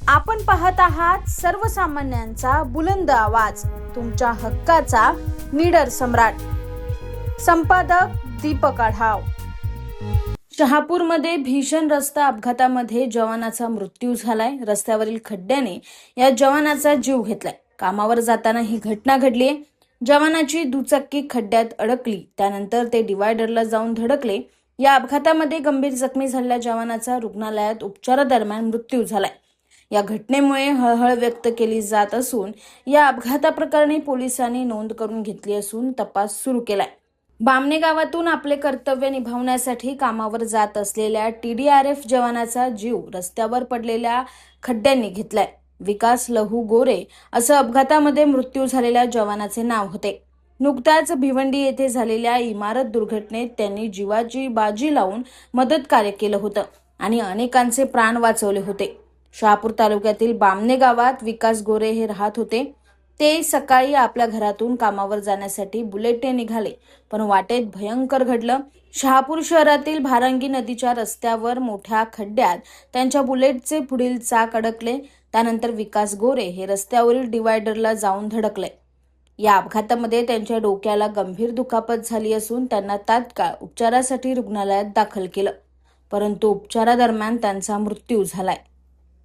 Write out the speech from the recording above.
आपण पाहत आहात सर्वसामान्यांचा बुलंद आवाज, तुमच्या हक्काचा निडर सम्राट. संपादक दीपक आढाव. शहापूरमध्ये भीषण रस्ता अपघातामध्ये जवानाचा मृत्यू झालाय. रस्त्यावरील खड्ड्याने या जवानाचा जीव घेतलाय. कामावर जाताना ही घटना घडलीय. जवानाची दुचाकी खड्ड्यात अडकली, त्यानंतर ते डिवायडरला जाऊन धडकले. या अपघातामध्ये गंभीर जखमी झालेल्या जवानाचा रुग्णालयात उपचारादरम्यान मृत्यू झालाय. या घटनेमुळे हळहळ व्यक्त केली जात असून या अपघाताप्रकरणी पोलिसांनी नोंद करून घेतली असून तपास सुरू केलाय. बामणे गावातून आपले कर्तव्य निभावण्यासाठी कामावर जात असलेल्या TDRF जवानाचा जीव रस्त्यावर पडलेल्या खड्ड्यांनी घेतलाय. विकास लहू गोरे असं अपघातामध्ये मृत्यू झालेल्या जवानाचे नाव होते. नुकत्याच भिवंडी येथे झालेल्या इमारत दुर्घटनेत त्यांनी जीवाची बाजी लावून मदत कार्य केलं होतं आणि अनेकांचे प्राण वाचवले होते. शहापूर तालुक्यातील बामणे गावात विकास गोरे हे राहत होते. ते सकाळी आपल्या घरातून कामावर जाण्यासाठी बुलेटने निघाले, पण वाटेत भयंकर घडलं. शहापूर शहरातील भारंगी नदीच्या रस्त्यावर मोठ्या खड्ड्यात त्यांच्या बुलेटचे पुढील चाक अडकले. त्यानंतर विकास गोरे हे रस्त्यावरील डिवायडरला जाऊन धडकले. या अपघातामध्ये त्यांच्या डोक्याला गंभीर दुखापत झाली असून त्यांना तात्काळ उपचारासाठी रुग्णालयात दाखल केलं, परंतु उपचारादरम्यान त्यांचा मृत्यू झालाय.